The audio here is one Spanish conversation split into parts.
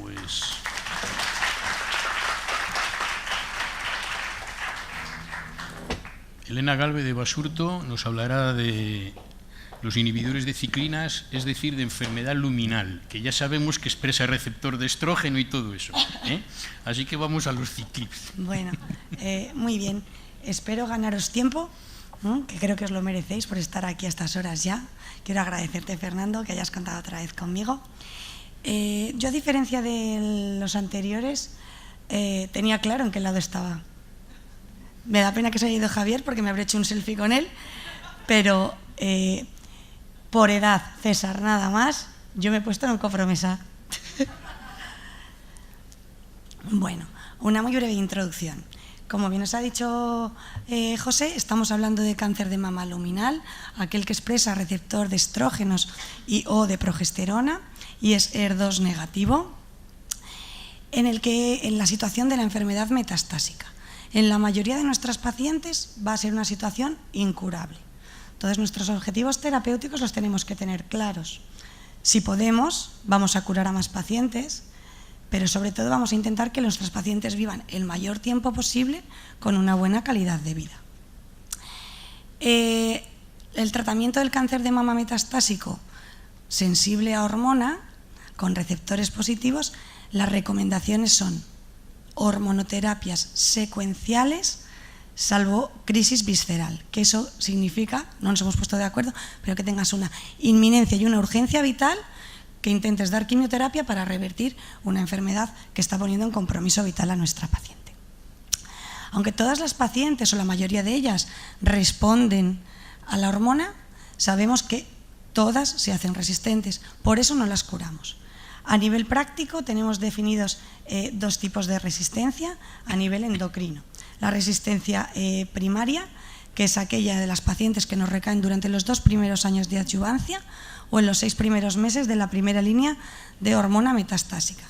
pues Elena Galve de Basurto nos hablará de los inhibidores de ciclinas, es decir, de enfermedad luminal, que ya sabemos que expresa receptor de estrógeno y todo eso, ¿eh? Así que vamos a los ciclips. Bueno, muy bien. Espero ganaros tiempo, que creo que os lo merecéis por estar aquí a estas horas ya. Quiero agradecerte, Fernando, que hayas contado otra vez conmigo. Yo, a diferencia de los anteriores, tenía claro en qué lado estaba. Me da pena que se haya ido Javier porque me habré hecho un selfie con él, pero por edad, César, nada más, yo me he puesto en un Cofromesa. Bueno, una muy breve introducción. Como bien os ha dicho José, estamos hablando de cáncer de mama luminal, aquel que expresa receptor de estrógenos o de progesterona y es HER2 negativo, en la situación de la enfermedad metastásica. En la mayoría de nuestras pacientes va a ser una situación incurable. Entonces, nuestros objetivos terapéuticos los tenemos que tener claros. Si podemos, vamos a curar a más pacientes, pero sobre todo vamos a intentar que nuestros pacientes vivan el mayor tiempo posible con una buena calidad de vida. El tratamiento del cáncer de mama metastásico sensible a hormona, con receptores positivos, las recomendaciones son hormonoterapias secuenciales, salvo crisis visceral, que eso significa, no nos hemos puesto de acuerdo, pero que tengas una inminencia y una urgencia vital, que intentes dar quimioterapia para revertir una enfermedad que está poniendo en compromiso vital a nuestra paciente. Aunque todas las pacientes, o la mayoría de ellas, responden a la hormona, sabemos que todas se hacen resistentes, por eso no las curamos. A nivel práctico tenemos definidos dos tipos de resistencia a nivel endocrino. La resistencia primaria, que es aquella de las pacientes que nos recaen durante los 2 primeros años de adyuvancia o en los 6 primeros meses de la primera línea de hormona metastásica.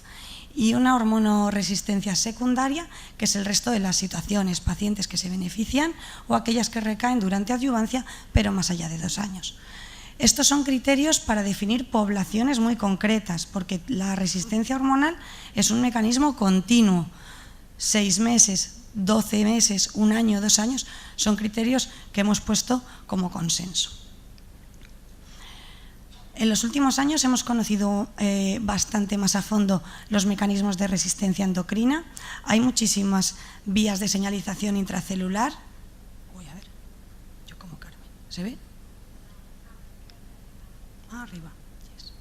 Y una hormonoresistencia secundaria, que es el resto de las situaciones, pacientes que se benefician o aquellas que recaen durante adyuvancia, pero más allá de 2 años. Estos son criterios para definir poblaciones muy concretas, porque la resistencia hormonal es un mecanismo continuo. 6 meses, 12 meses, 1 año, 2 años, son criterios que hemos puesto como consenso. En los últimos años hemos conocido bastante más a fondo los mecanismos de resistencia endocrina. Hay muchísimas vías de señalización intracelular. Voy a ver, yo como Carmen, ¿se ve? Arriba. Yes.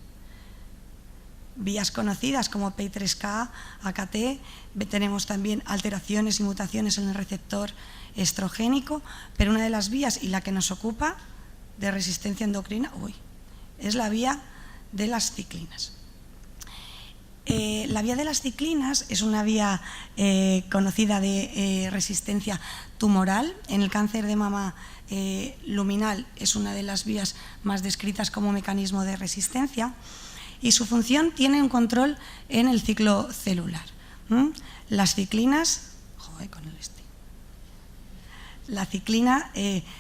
Vías conocidas como PI3K, AKT, tenemos también alteraciones y mutaciones en el receptor estrogénico, pero una de las vías y la que nos ocupa de resistencia endocrina es la vía de las ciclinas. La vía de las ciclinas es una vía conocida de resistencia tumoral. En el cáncer de mama luminal es una de las vías más descritas como mecanismo de resistencia y su función tiene un control en el ciclo celular. Las ciclinas, la ciclina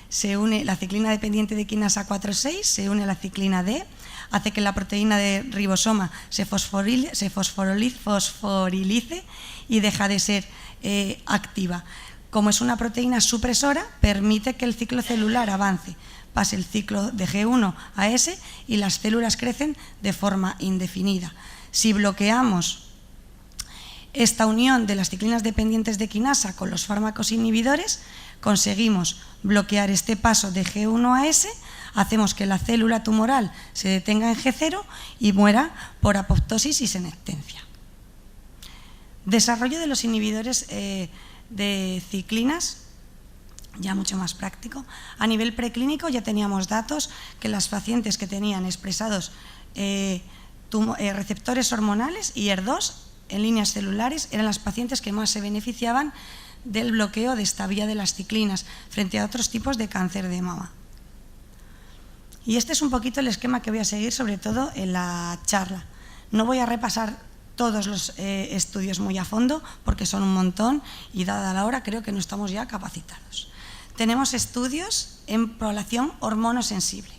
se une, la ciclina dependiente de quinasa 4,6 se une a la ciclina D, hace que la proteína de ribosoma se fosforilice y deja de ser activa. Como es una proteína supresora, permite que el ciclo celular avance, pase el ciclo de G1 a S y las células crecen de forma indefinida. Si bloqueamos esta unión de las ciclinas dependientes de quinasa con los fármacos inhibidores, conseguimos bloquear este paso de G1 a S, hacemos que la célula tumoral se detenga en G0 y muera por apoptosis y senectencia. Desarrollo de los inhibidores de ciclinas, ya mucho más práctico. A nivel preclínico ya teníamos datos que las pacientes que tenían expresados receptores hormonales y HER2 en líneas celulares eran las pacientes que más se beneficiaban del bloqueo de esta vía de las ciclinas frente a otros tipos de cáncer de mama. Y este es un poquito el esquema que voy a seguir, sobre todo en la charla. No voy a repasar todos los estudios muy a fondo porque son un montón y dada la hora creo que no estamos ya capacitados. Tenemos estudios en población hormonosensible.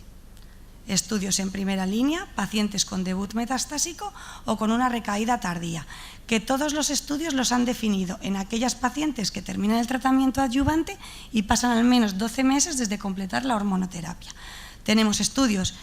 estudios en primera línea, pacientes con debut metastásico o con una recaída tardía, que todos los estudios los han definido en aquellas pacientes que terminan el tratamiento adyuvante y pasan al menos 12 meses desde completar la hormonoterapia. Tenemos estudios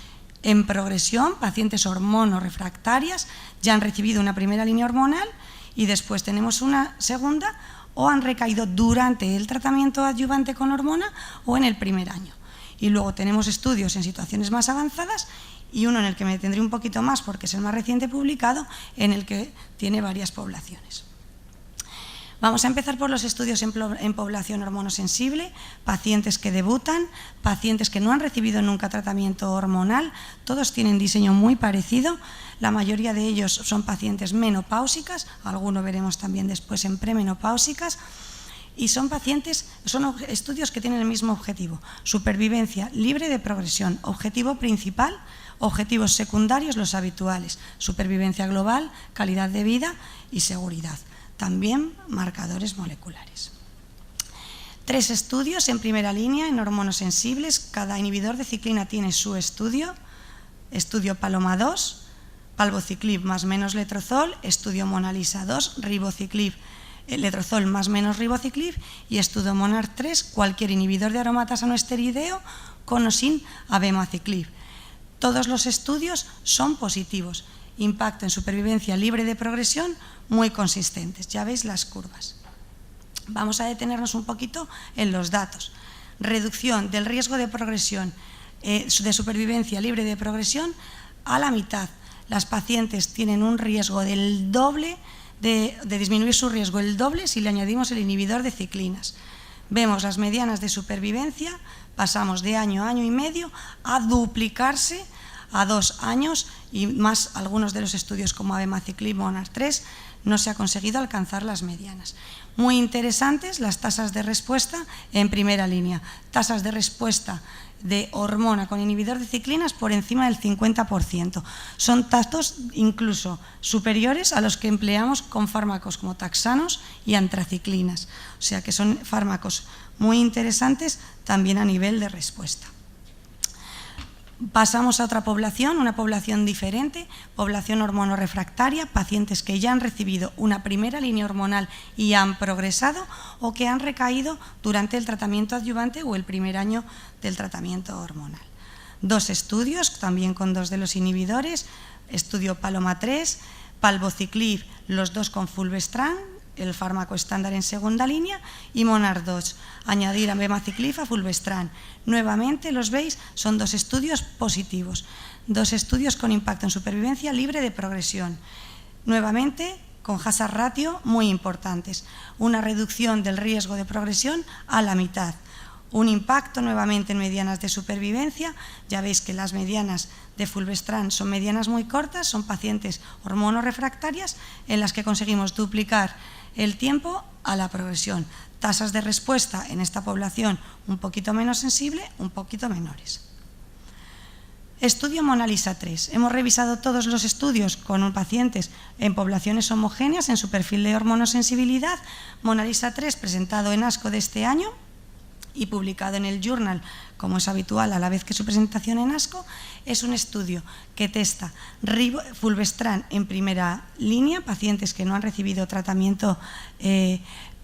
en progresión, pacientes hormonorefractarias, ya han recibido una primera línea hormonal y después tenemos una segunda o han recaído durante el tratamiento adyuvante con hormona o en el primer año. Y luego tenemos estudios en situaciones más avanzadas y uno en el que me detendré un poquito más porque es el más reciente publicado, en el que tiene varias poblaciones. Vamos a empezar por los estudios en población hormonosensible, pacientes que debutan, pacientes que no han recibido nunca tratamiento hormonal, todos tienen diseño muy parecido, la mayoría de ellos son pacientes menopáusicas, alguno veremos también después en premenopáusicas, y son estudios que tienen el mismo objetivo: supervivencia libre de progresión, objetivo principal, objetivos secundarios los habituales, supervivencia global, calidad de vida y seguridad. También marcadores moleculares. 3 estudios en primera línea en hormonosensibles, cada inhibidor de ciclina tiene su estudio: estudio Paloma 2, palbociclib más menos letrozol, estudio Monalisa 2, ribociclib, letrozol más menos ribociclib, y estudio Monar 3, cualquier inhibidor de aromatasa no esteroideo con o sin abemaciclib. Todos los estudios son positivos, impacto en supervivencia libre de progresión muy consistentes, ya veis las curvas. Vamos a detenernos un poquito en los datos. Reducción del riesgo de progresión, de supervivencia libre de progresión a la mitad. Las pacientes tienen un riesgo del doble, de disminuir su riesgo el doble si le añadimos el inhibidor de ciclinas. Vemos las medianas de supervivencia, pasamos de año a año y medio a duplicarse a 2 años, y más algunos de los estudios como abemaciclib, Monar 3, no se ha conseguido alcanzar las medianas. Muy interesantes las tasas de respuesta en primera línea, tasas de respuesta de hormona con inhibidor de ciclinas por encima del 50%. Son datos incluso superiores a los que empleamos con fármacos como taxanos y antraciclinas. O sea que son fármacos muy interesantes también a nivel de respuesta. Pasamos a otra población, una población diferente, población hormonorefractaria, pacientes que ya han recibido una primera línea hormonal y han progresado o que han recaído durante el tratamiento adyuvante o el primer año del tratamiento hormonal. 2 estudios, también con 2 de los inhibidores, estudio Paloma 3, palbociclib, los 2 con fulvestrant, el fármaco estándar en segunda línea, y Monar 2, añadir abemaciclib a fulvestrant. Nuevamente, los veis, son 2 estudios positivos, 2 estudios con impacto en supervivencia libre de progresión. Nuevamente, con hazard ratio muy importantes, una reducción del riesgo de progresión a la mitad, un impacto nuevamente en medianas de supervivencia. Ya veis que las medianas de fulvestrant son medianas muy cortas, son pacientes hormonorefractarias en las que conseguimos duplicar el tiempo a la progresión. Tasas de respuesta en esta población un poquito menos sensible, un poquito menores. Estudio Monalisa 3. Hemos revisado todos los estudios con pacientes en poblaciones homogéneas en su perfil de hormonosensibilidad. Monalisa 3, presentado en ASCO de este año y publicado en el Journal, como es habitual a la vez que su presentación en ASCO, es un estudio que testa fulvestrant en primera línea, pacientes que no han recibido tratamiento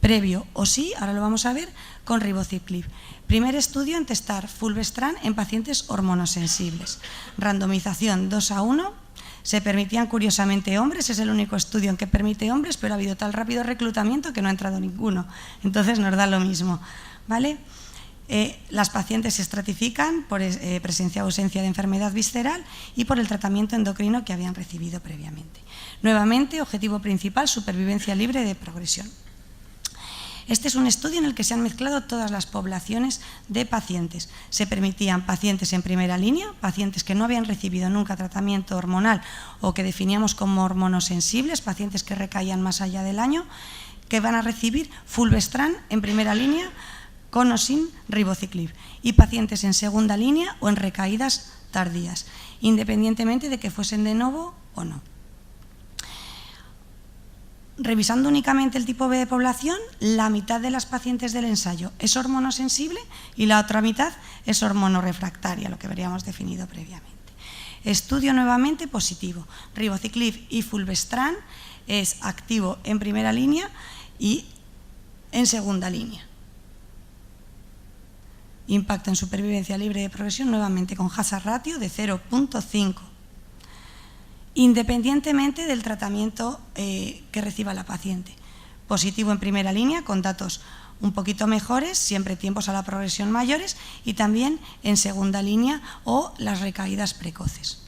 previo o sí, ahora lo vamos a ver, con ribociclib. Primer estudio en testar fulvestrant en pacientes hormonosensibles. Randomización 2:1. Se permitían curiosamente hombres, es el único estudio en que permite hombres, pero ha habido tal rápido reclutamiento que no ha entrado ninguno. Entonces nos da lo mismo, ¿vale? Las pacientes se estratifican por presencia o ausencia de enfermedad visceral y por el tratamiento endocrino que habían recibido previamente. Nuevamente, objetivo principal, supervivencia libre de progresión. Este es un estudio en el que se han mezclado todas las poblaciones de pacientes. Se permitían pacientes en primera línea, pacientes que no habían recibido nunca tratamiento hormonal o que definíamos como hormonosensibles, pacientes que recaían más allá del año, que van a recibir fulvestrant en primera línea con o sin ribociclib, y pacientes en segunda línea o en recaídas tardías, independientemente de que fuesen de novo o no. Revisando únicamente el tipo B de población, la mitad de las pacientes del ensayo es hormonosensible y la otra mitad es hormonorefractaria, lo que habríamos definido previamente. Estudio nuevamente positivo. Ribociclib y fulvestrant es activo en primera línea y en segunda línea. Impacto en supervivencia libre de progresión nuevamente con hazard ratio de 0.5. Independientemente del tratamiento que reciba la paciente. Positivo en primera línea con datos un poquito mejores, siempre tiempos a la progresión mayores, y también en segunda línea o las recaídas precoces.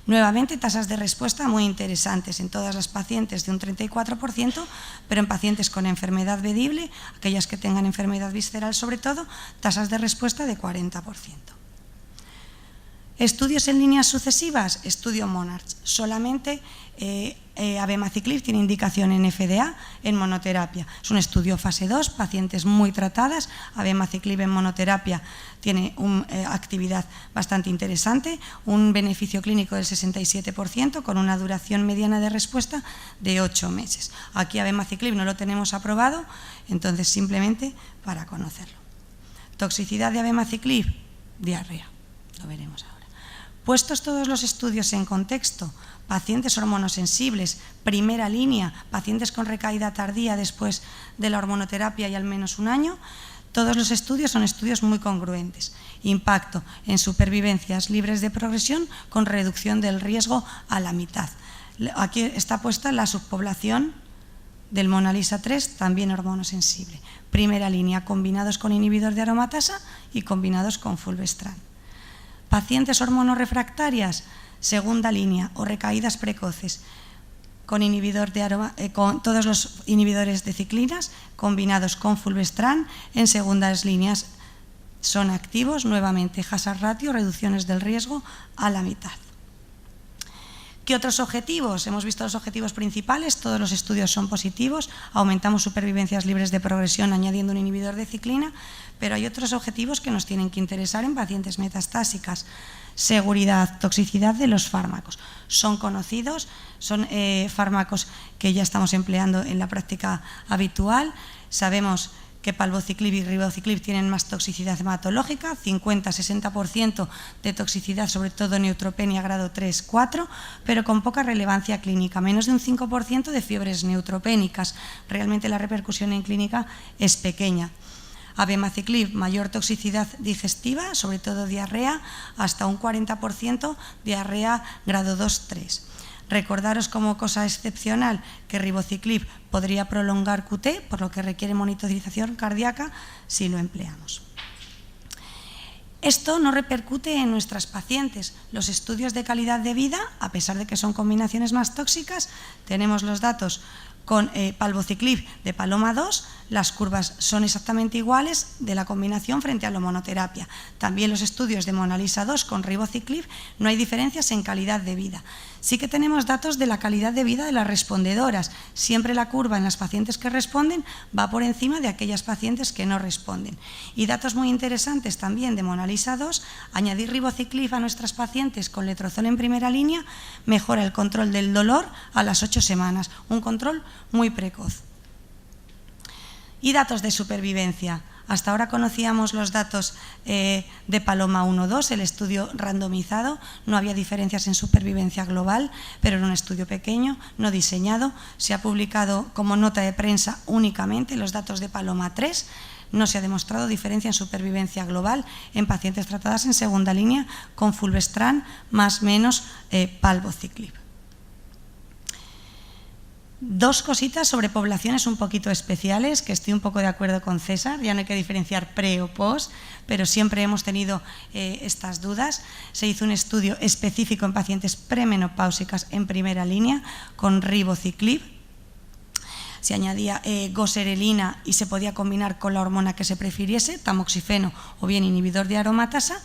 Nuevamente, tasas de respuesta muy interesantes en todas las pacientes de un 34%, pero en pacientes con enfermedad vedible, aquellas que tengan enfermedad visceral sobre todo, tasas de respuesta de 40%. Estudios en líneas sucesivas, estudio Monarch. Solamente abemaciclib tiene indicación en FDA en monoterapia. Es un estudio fase 2, pacientes muy tratadas. Abemaciclib en monoterapia tiene una actividad bastante interesante, un beneficio clínico del 67% con una duración mediana de respuesta de 8 meses. Aquí abemaciclib no lo tenemos aprobado, entonces simplemente para conocerlo. Toxicidad de abemaciclib, diarrea, lo veremos ahora. Puestos todos los estudios en contexto, pacientes hormonosensibles, primera línea, pacientes con recaída tardía después de la hormonoterapia y al menos un año, todos los estudios son estudios muy congruentes. Impacto en supervivencias libres de progresión con reducción del riesgo a la mitad. Aquí está puesta la subpoblación del MONALISA 3, también hormonosensible. Primera línea, combinados con inhibidor de aromatasa y combinados con fulvestrant. Pacientes hormonorefractarias, segunda línea o recaídas precoces con todos los inhibidores de ciclinas combinados con fulvestrant en segundas líneas son activos, nuevamente hazard ratio, reducciones del riesgo a la mitad. ¿Qué otros objetivos? Hemos visto los objetivos principales, todos los estudios son positivos, aumentamos supervivencias libres de progresión añadiendo un inhibidor de ciclina, pero hay otros objetivos que nos tienen que interesar en pacientes metastásicas. Seguridad, toxicidad de los fármacos. Son conocidos, son fármacos que ya estamos empleando en la práctica habitual. Sabemos que palbociclib y ribociclib tienen más toxicidad hematológica, 50-60% de toxicidad, sobre todo neutropenia grado 3-4, pero con poca relevancia clínica, menos de un 5% de fiebres neutropénicas. Realmente la repercusión en clínica es pequeña. Abemaciclib, mayor toxicidad digestiva, sobre todo diarrea, hasta un 40% diarrea grado 2-3. Recordaros como cosa excepcional que ribociclib podría prolongar QT, por lo que requiere monitorización cardíaca si lo empleamos. Esto no repercute en nuestras pacientes. Los estudios de calidad de vida, a pesar de que son combinaciones más tóxicas, tenemos los datos con palbociclib de Paloma 2, las curvas son exactamente iguales de la combinación frente a la monoterapia. También los estudios de MONALISA 2 con ribociclib, no hay diferencias en calidad de vida. Sí que tenemos datos de la calidad de vida de las respondedoras. Siempre la curva en las pacientes que responden va por encima de aquellas pacientes que no responden. Y datos muy interesantes también de MONALISA 2, añadir ribociclib a nuestras pacientes con letrozol en primera línea mejora el control del dolor a las 8 semanas, un control muy precoz. Y datos de supervivencia. Hasta ahora conocíamos los datos de Paloma 1-2, el estudio randomizado, no había diferencias en supervivencia global, pero era un estudio pequeño, no diseñado, se ha publicado como nota de prensa únicamente los datos de Paloma 3, no se ha demostrado diferencia en supervivencia global en pacientes tratadas en segunda línea con fulvestrant más menos palbociclib. Dos cositas sobre poblaciones un poquito especiales, que estoy un poco de acuerdo con César, ya no hay que diferenciar pre o post, pero siempre hemos tenido estas dudas. Se hizo un estudio específico en pacientes premenopáusicas en primera línea con ribociclib. Se añadía goserelina y se podía combinar con la hormona que se prefiriese, tamoxifeno o bien inhibidor de aromatasa,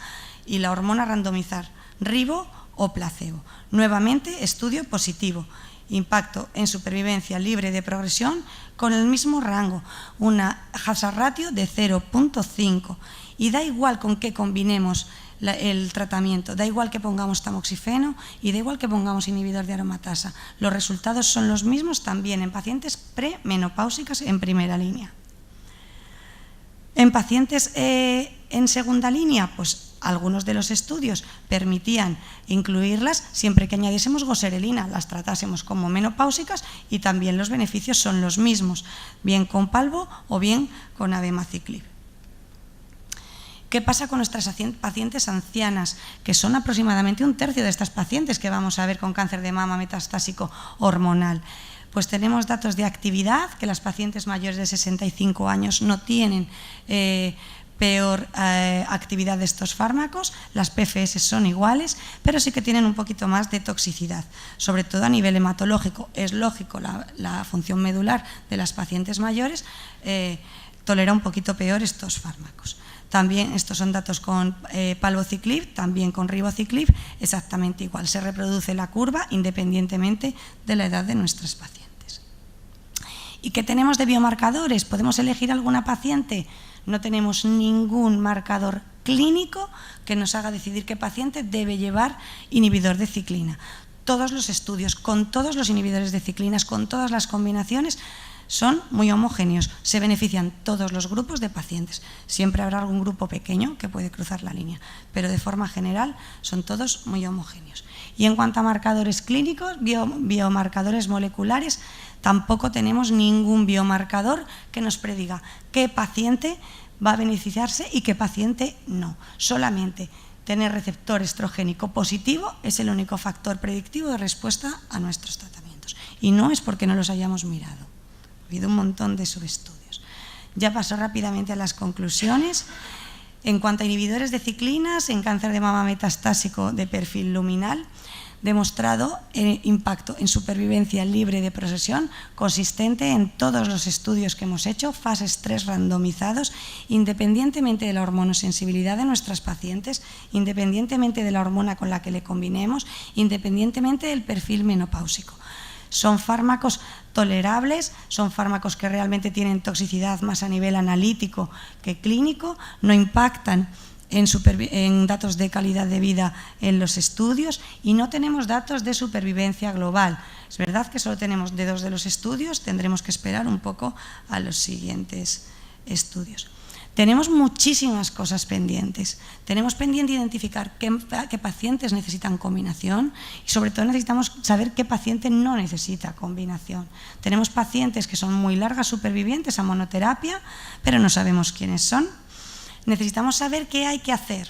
y la hormona randomizar, ribo o placebo. Nuevamente, estudio positivo. Impacto en supervivencia libre de progresión con el mismo rango, una hazard ratio de 0.5, y da igual con qué combinemos el tratamiento, da igual que pongamos tamoxifeno y da igual que pongamos inhibidor de aromatasa, los resultados son los mismos también en pacientes premenopáusicas en primera línea. En pacientes en segunda línea, pues algunos de los estudios permitían incluirlas siempre que añadiésemos goserelina, las tratásemos como menopáusicas y también los beneficios son los mismos, bien con palbo o bien con abemaciclib. ¿Qué pasa con nuestras pacientes ancianas? Que son aproximadamente 1/3 de estas pacientes que vamos a ver con cáncer de mama metastásico hormonal. Pues tenemos datos de actividad, que las pacientes mayores de 65 años no tienen peor actividad de estos fármacos, las PFS son iguales, pero sí que tienen un poquito más de toxicidad, sobre todo a nivel hematológico. Es lógico, la función medular de las pacientes mayores tolera un poquito peor estos fármacos. También estos son datos con palbociclib, también con ribociclib, exactamente igual. Se reproduce la curva independientemente de la edad de nuestras pacientes. ¿Y qué tenemos de biomarcadores? ¿Podemos elegir alguna paciente? No tenemos ningún marcador clínico que nos haga decidir qué paciente debe llevar inhibidor de ciclina. Todos los estudios con todos los inhibidores de ciclinas, con todas las combinaciones, son muy homogéneos, se benefician todos los grupos de pacientes. Siempre habrá algún grupo pequeño que puede cruzar la línea, pero de forma general son todos muy homogéneos. Y en cuanto a marcadores clínicos, biomarcadores moleculares, tampoco tenemos ningún biomarcador que nos prediga qué paciente va a beneficiarse y qué paciente no. Solamente tener receptor estrogénico positivo es el único factor predictivo de respuesta a nuestros tratamientos. Y no es porque no los hayamos mirado. Ha habido un montón de subestudios. Ya paso rápidamente a las conclusiones. En cuanto a inhibidores de ciclinas, en cáncer de mama metastásico de perfil luminal, demostrado impacto en supervivencia libre de progresión consistente en todos los estudios que hemos hecho, fases 3 randomizados, independientemente de la hormonosensibilidad de nuestras pacientes, independientemente de la hormona con la que le combinemos, independientemente del perfil menopáusico. Son fármacos tolerables, son fármacos que realmente tienen toxicidad más a nivel analítico que clínico, no impactan en datos de calidad de vida en los estudios y no tenemos datos de supervivencia global. Es verdad que solo tenemos de 2 de los estudios, tendremos que esperar un poco a los siguientes estudios. Tenemos muchísimas cosas pendientes. Tenemos pendiente identificar qué pacientes necesitan combinación y sobre todo necesitamos saber qué paciente no necesita combinación. Tenemos pacientes que son muy largas supervivientes a monoterapia, pero no sabemos quiénes son. Necesitamos saber qué hay que hacer.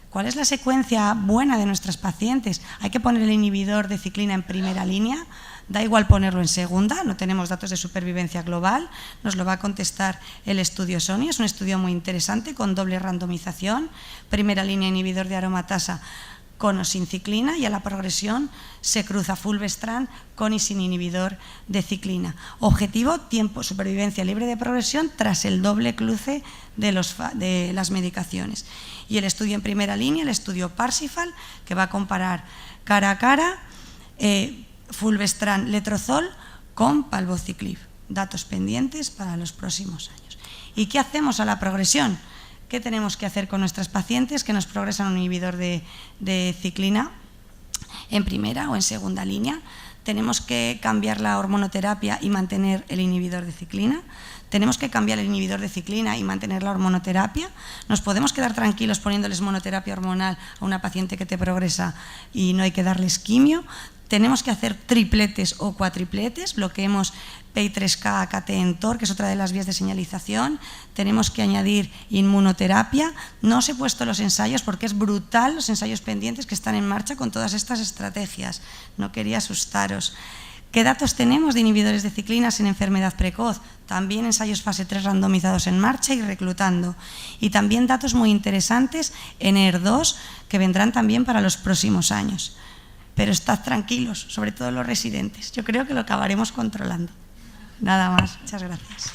¿Cuál es la secuencia buena de nuestras pacientes? ¿Hay que poner el inhibidor de ciclina en primera línea? Da igual ponerlo en segunda, no tenemos datos de supervivencia global, nos lo va a contestar el estudio SONI, es un estudio muy interesante con doble randomización, primera línea inhibidor de aromatasa con o sin ciclina y a la progresión se cruza fulvestrant con y sin inhibidor de ciclina. Objetivo, tiempo, supervivencia libre de progresión tras el doble cruce de las medicaciones. Y el estudio en primera línea, el estudio Parsifal, que va a comparar cara a cara fulvestrant letrozol con palbociclib. Datos pendientes para los próximos años. ¿Y qué hacemos a la progresión? ¿Qué tenemos que hacer con nuestras pacientes que nos progresan un inhibidor de ciclina en primera o en segunda línea? Tenemos que cambiar la hormonoterapia y mantener el inhibidor de ciclina. Tenemos que cambiar el inhibidor de ciclina y mantener la hormonoterapia. Nos podemos quedar tranquilos poniéndoles monoterapia hormonal a una paciente que te progresa y no hay que darles quimio. Tenemos que hacer tripletes o cuatripletes, bloqueemos PI3K, AKT-mTOR, que es otra de las vías de señalización. Tenemos que añadir inmunoterapia. No os he puesto los ensayos porque es brutal los ensayos pendientes que están en marcha con todas estas estrategias. No quería asustaros. ¿Qué datos tenemos de inhibidores de ciclinas en enfermedad precoz? También ensayos fase 3 randomizados en marcha y reclutando. Y también datos muy interesantes en ER2 que vendrán también para los próximos años. Pero estad tranquilos, sobre todo los residentes. Yo creo que lo acabaremos controlando. Nada más. Muchas gracias.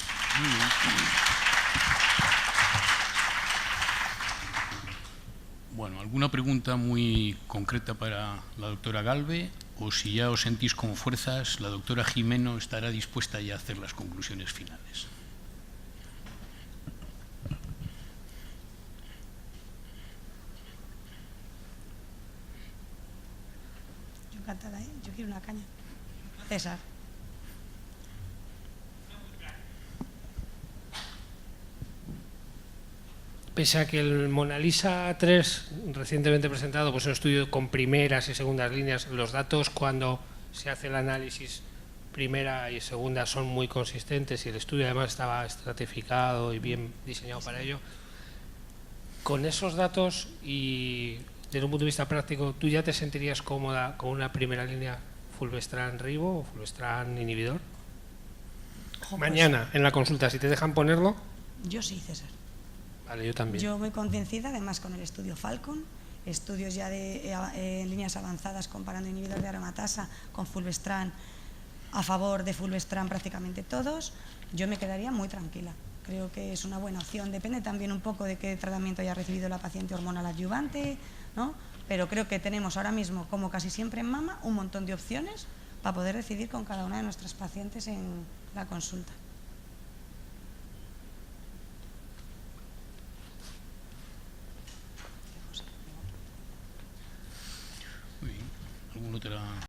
Bueno, ¿alguna pregunta muy concreta para la doctora Galve? O si ya os sentís con fuerzas, la doctora Jimeno estará dispuesta ya a hacer las conclusiones finales. Yo quiero una caña. César. pese a que el Mona Lisa 3, recientemente presentado, pues un estudio con primeras y segundas líneas, los datos cuando se hace el análisis primera y segunda son muy consistentes y el estudio además estaba estratificado y bien diseñado para ello. Con esos datos y desde un punto de vista práctico, ¿tú ya te sentirías cómoda con una primera línea fulvestrant ribo o fulvestrant inhibidor? Mañana en la consulta, si te dejan ponerlo. Yo sí, César. Vale, yo también. Yo muy convencida, además con el estudio Falcon, estudios ya de líneas avanzadas comparando inhibidor de aromatasa con fulvestrant, a favor de fulvestrant prácticamente todos, yo me quedaría muy tranquila. Creo que es una buena opción, depende también un poco de qué tratamiento haya recibido la paciente hormonal adyuvante, ¿no? Pero creo que tenemos ahora mismo, como casi siempre en mama, un montón de opciones para poder decidir con cada una de nuestras pacientes en la consulta.